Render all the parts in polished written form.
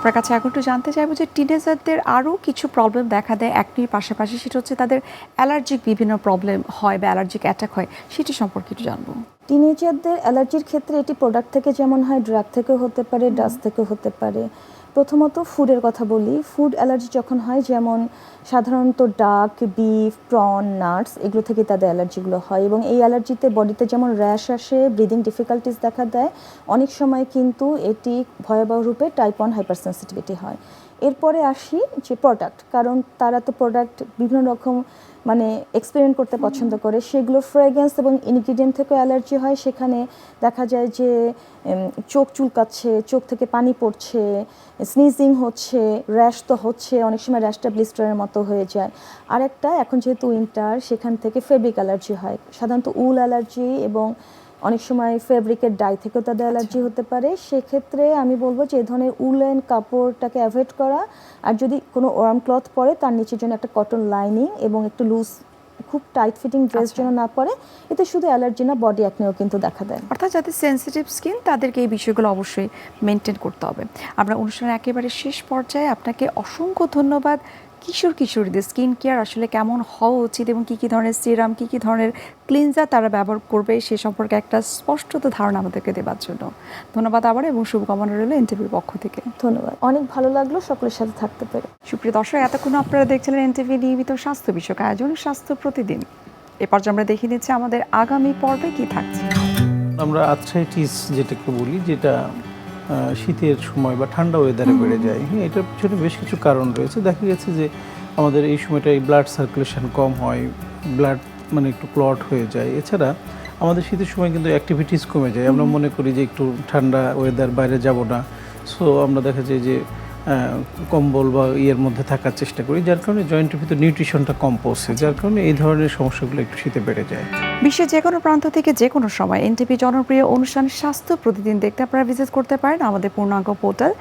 আপনার কাছে এখন একটু জানতে চাইবো যে টিনেজারদের আরও কিছু প্রবলেম দেখা দেয় একটির পাশাপাশি, সেটা হচ্ছে তাদের অ্যালার্জিক বিভিন্ন প্রবলেম হয় বা অ্যালার্জিক অ্যাটাক হয়, সেটি সম্পর্কে একটু জানবো। টিনেজারদের অ্যালার্জির ক্ষেত্রে এটি প্রোডাক্ট থেকে যেমন হয়, ড্রাগ থেকেও হতে পারে, ডাস্ট থেকেও হতে পারে। প্রথমত ফুডের কথা বলি। ফুড অ্যালার্জি যখন হয়, যেমন সাধারণত ডাক, বিফ, প্রন, নাটস, এগুলো থেকে তাদের অ্যালার্জিগুলো হয় এবং এই অ্যালার্জিতে বডিতে যেমন র্যাশ আসে, ব্রিদিং ডিফিকাল্টিস দেখা দেয়, অনেক সময় কিন্তু এটি ভয়াবহ রূপে টাইপ 1 হাইপারসেন্সিটিভিটি হয়। এরপরে আসি যে প্রোডাক্ট, কারণ তারা তো প্রোডাক্ট বিভিন্ন রকম এক্সপেরিমেন্ট করতে পছন্দ করে, সেগুলো ফ্রেগ্রেন্স এবং ইনগ্রিডিয়েন্ট থেকেও অ্যালার্জি হয়। সেখানে দেখা যায় যে চোখ চুলকাচ্ছে, চোখ থেকে পানি পড়ছে, স্নিজিং হচ্ছে, র্যাশ তো হচ্ছে, অনেক সময় র্যাশটা ব্লিস্টারের মতো হয়ে যায়। আরেকটা, এখন যেহেতু উইন্টার, সেখান থেকে ফেব্রিক অ্যালার্জি হয়, সাধারণত উল অ্যালার্জি, এবং অনেক সময় ফেব্রিকের ডাই থেকেও তাদের অ্যালার্জি হতে পারে। সেক্ষেত্রে আমি বলবো যে এই ধরনের উলেন কাপড়টাকে অ্যাভয়েড করা, আর যদি কোনো ওয়ার্ম ক্লথ পরে তার নিচের জন্য একটা কটন লাইনিং এবং একটু লুজ, খুব টাইট ফিটিং ড্রেস যেন না পরে। এতে শুধু অ্যালার্জি না, বডি অ্যাকনেও কিন্তু দেখা দেয়। অর্থাৎ যাদের সেন্সিটিভ স্কিন তাদেরকে এই বিষয়গুলো অবশ্যই মেনটেন করতে হবে। আমরা অনুষ্ঠানের একেবারে শেষ পর্যায়ে আপনাকে অসংখ্য ধন্যবাদ। কিশোরীদের স্কিন কেয়ার আসলে কেমন হওয়া উচিত এবং কী কী ধরনের সিরাম, কী কী ধরনের ক্লিনজার তারা ব্যবহার করবে সে সম্পর্কে একটা স্পষ্টত ধারণা আমাদেরকে দেওয়ার জন্য ধন্যবাদ আবার, এবং শুভকামনা রইল এনটিভির পক্ষ থেকে। ধন্যবাদ, অনেক ভালো লাগলো সকলের সাথে থাকতে পেরে। সুপ্রিয় দর্শক, এতক্ষণ আপনারা দেখছিলেন এনটিভি নিয়মিত স্বাস্থ্য বিষয়ক আয়োজন স্বাস্থ্য প্রতিদিন। এ পর্যায়ে আমরা দেখে নিচ্ছি আমাদের আগামী পর্বে কি থাকছে। আমরা আর্থ্রাইটিস যেটাকে বলি, যেটা শীতের সময় বা ঠান্ডা ওয়েদারে বেড়ে যায়, হ্যাঁ, এটার পিছনে বেশ কিছু কারণ রয়েছে। দেখা গেছে যে আমাদের এই সময়টায় ব্লাড সার্কুলেশন কম হয়, ব্লাড একটু ক্লট হয়ে যায়। এছাড়া আমাদের শীতের সময় কিন্তু অ্যাক্টিভিটিস কমে যায়। আমরা মনে করি যে একটু ঠান্ডা ওয়েদার, বাইরে যাব না, সো আমরা দেখা যায় যে কম্বল বা ইয়ের মধ্যে থাকার চেষ্টা করি, যার কারণে জয়েন্টের ভিতরে নিউট্রিশনটা কম পৌঁছে, যার কারণে এই ধরনের সমস্যাগুলো একটু শীতে বেড়ে যায়। বিশ্বের যে কোনো প্রান্ত থেকে যে কোনো সময় এনটিভি জনপ্রিয় অনুষ্ঠান স্বাস্থ্য প্রতিদিন দেখতে আপনারা ভিজিট করতে পারেন আমাদের পূর্ণাঙ্গ পোর্টাল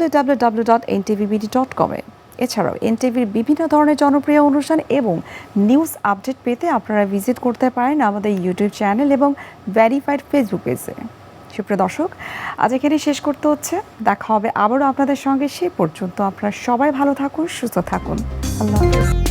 www.ntvbd.com এ। এছাড়াও এনটিভির বিভিন্ন ধরনের জনপ্রিয় অনুষ্ঠান এবং নিউজ আপডেট পেতে আপনারা ভিজিট করতে পারেন আমাদের ইউটিউব চ্যানেল এবং ভেরিফাইড ফেসবুক পেজে। সুপ্রিয় দর্শক, আজ এখানে শেষ করতে হচ্ছে। দেখা হবে আবারও আপনাদের সঙ্গে। সে পর্যন্ত আপনারা সবাই ভালো থাকুন, সুস্থ থাকুন। আল্লাহ হাফেজ।